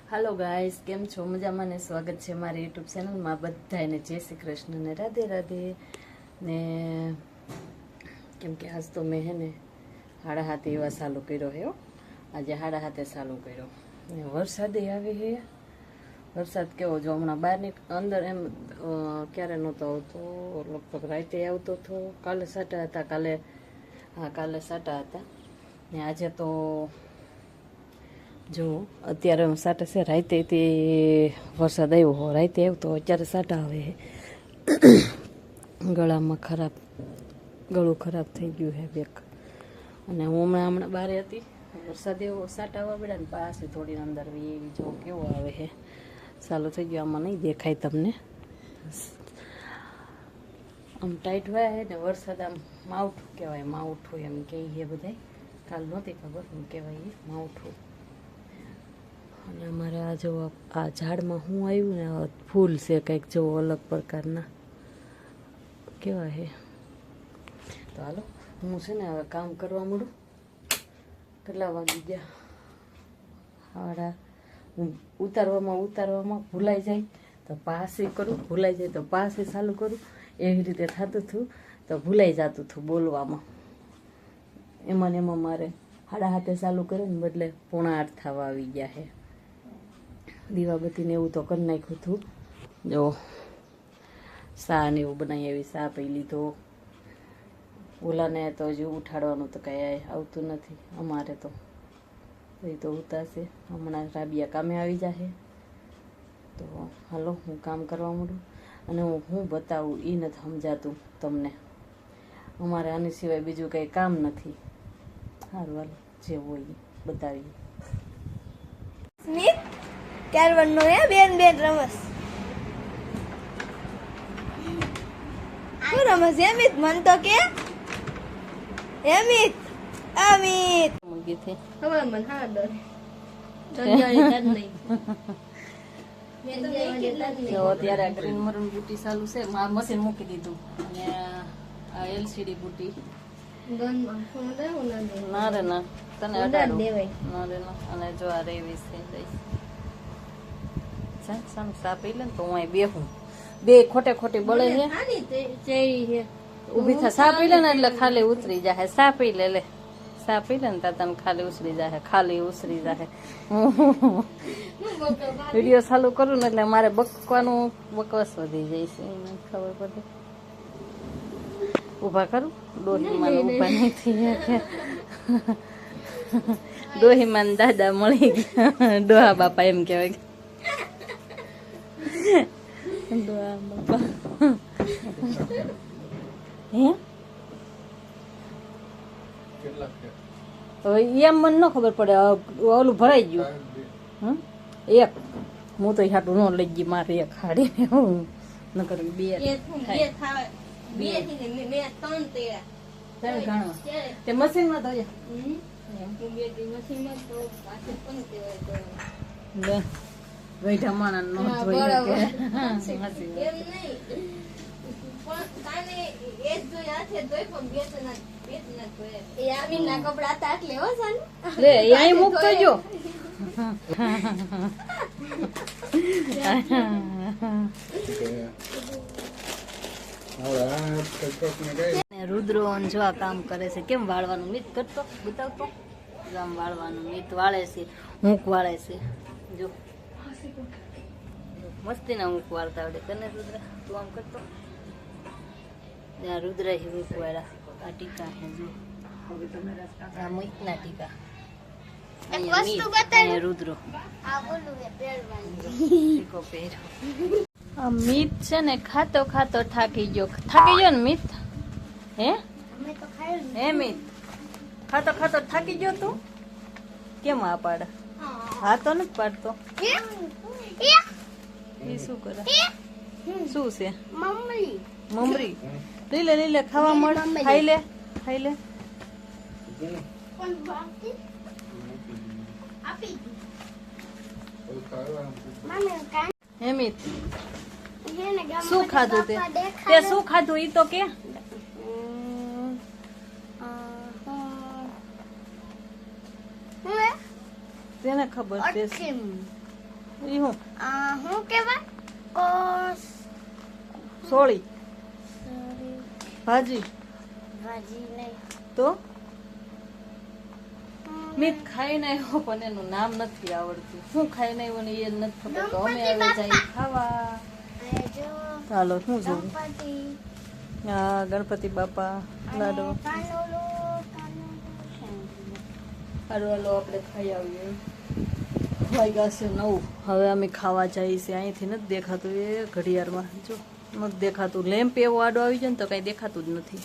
Hello guys केम छो मजामा ने स्वागत है मारी यूट्यूब चैनल में बधाने जय श्री कृष्ण ने राधे राधे ने केम के आज तो मैं है ने हाड़ा हाथे एवा चालू कर्यो है आज हाड़ा हाथे चालू कर्यो ने वरसाद आवे है वरसाद केवो जो हमणा बहार ने अंदर एम क्यारे नहोतो आवतो लगभग राते आवतो थो काले साटा हता काले हाँ काले साटा हता ने आजे तो जो अत्यारे साटा से राते ते वरसाद आव्यो हो राते आव्यो तो अत्यारे साटा आवे गळामां खराब गळું खराब થઈ ગયું है બેક અને હું હમણાં બહાર હતી વરસાદ એવો સાટા આવવા પડ્યા ને પાછી થોડી અંદર એવી જો કેવો આવે છે ચાલુ થઈ ગયો આમાં નહીં દેખાય તમને આમ ટાઈટ હોય ને વરસાદ આમ માવઠું કહેવાય માવઠું એમ કહીએ બધાય કાલ નહોતી ખબર શું કહેવાય માવઠું અને અમારે આ જો આ ઝાડમાં શું આવ્યું ને ફૂલ છે કંઈક જો અલગ પ્રકારના કેવા છે તો હાલો હું છે ને હવે કામ કરવા મળું કેટલા વાગી ગયા હાડા ઉતારવામાં ભૂલાઈ જાય તો પાછી કરું ભૂલાઈ જાય તો પાછી ચાલુ કરું એવી રીતે થતું હતું તો ભૂલાઈ જતું હતું બોલવામાં એમાં ને એમાં મારે હાડા હાથે ચાલુ કરે ને બદલે 7:45 થવા આવી ગયા છે દીવાબત્તીને એવું તો કરી નાખ્યું હતું જો સા ને એવું બનાવી આવી સા પી લીધો ઓલાને તો હજી ઉઠાડવાનું તો કંઈ આવતું નથી અમારે તો એ તો ઉતારશે હમણાં રાબિયા કામે આવી જશે તો હાલો હું કામ કરવા માંડું અને હું બતાવું એ નથી સમજાતું તમને અમારે આની સિવાય બીજું કંઈ કામ નથી સારું હાલો જે હોય એ બતાવીએ કેરવનનો હે બેન રમસ શું રમસ એમિત મન તો કે એમિત અમિત મૂકી થી હવે મન હા ડર જંજાળી જ નહીં તો અત્યારે આ ગ્રીન મરૂન બુટી ચાલુ છે મશીન મૂકી દીધું અને આ એલસીડી બુટી ગનમાં ફોન દેવું ના ના રે ના તને ઉડાડ દેવાય ના રે ના અને જો આ રેવીસ થઈ દઈશ સામ સા પી લે તો હું અહીં બેહું બે ખોટે ખોટી બળે છે આની ચેરી છે ઊભી થા સા પી લે ને એટલે ખાલી ઉતરી જાય સા પી લે સા પી લે ને તા તને ખાલી ઉસરી જાય ખાલી ઉસરી જાય વિડીયો ચાલુ કરું ને એટલે મારે બકવાનું બકવાસ વધી જાય છે એને ખબર પડે ઊભા કરું ડોહીમાં ઊભા નથી કે ડોહીમાં દાદા મળી ગયા ડોહા બાપા એમ કહેવાય ડોહા બાપા હે હવે એમ મને ન ખબર પડે ઓલું ભરાઈ ગયું એક હું તો હાટું ન લઈ ગઈ મારે એક હાડીને હું ન કરવી બે તે મશીનમાં તો ગઈઢા માણસ નો ધોઈ લે અહીં મૂકતો જો રુદ્રો જો આ કામ કરે છે કેમ વાળવાનું મિત કરતો બતાવતો આમ વાળવાનું મિત વાળે છે મૂક વાળે છે જો મસ્તી ના મૂક વાળતા આવડે તને રુદ્ર તું આમ કરતો રુદ્ર હી મૂક વાળા આ ટીકા હે જો આ મૂકના ટીકા અહીંયા રુદ્રો ટીકો પહેરો આ મીત છે ને ખાતો ખાતો થાકી ગયો ને મીત હે હે મીત ખાતો ખાતો થાકી ગયો તું કેમ આ પાડે હા તો નથી પાડતો એ શું કરે શું છે મમરી લીલે ખાવા મળે ખાઈ લે હેમિત શું ખાધું તે શું ખાધું ઈ તો કે તેને ખબર છે ઈ હું હું કેવાય કોસ સોળી સોરી ભાજી ભાજી નહીં તો મેં ખાઈને આવ્યો પણ એનું નામ નથી આવડતું. શું ખાઈને આવ્યો ને એ નથી ખબર. તો અમે હવે જઈએ ખાવા. અને જો ચાલો શું જોવું? ગણપતિ હા ગણપતિ બાપા લાડો. કાનુલો હાલો હાલો આપણે ખાઈ આવીએ. વાગ્યા છે 9. હવે અમે ખાવા જઈએ છીએ. અહીંથી નથી દેખાતું એ ઘડિયાળમાં. જો નથી દેખાતું. લેમ્પ એવો આડો આવી જાય ને તો કાંઈ દેખાતું જ નથી.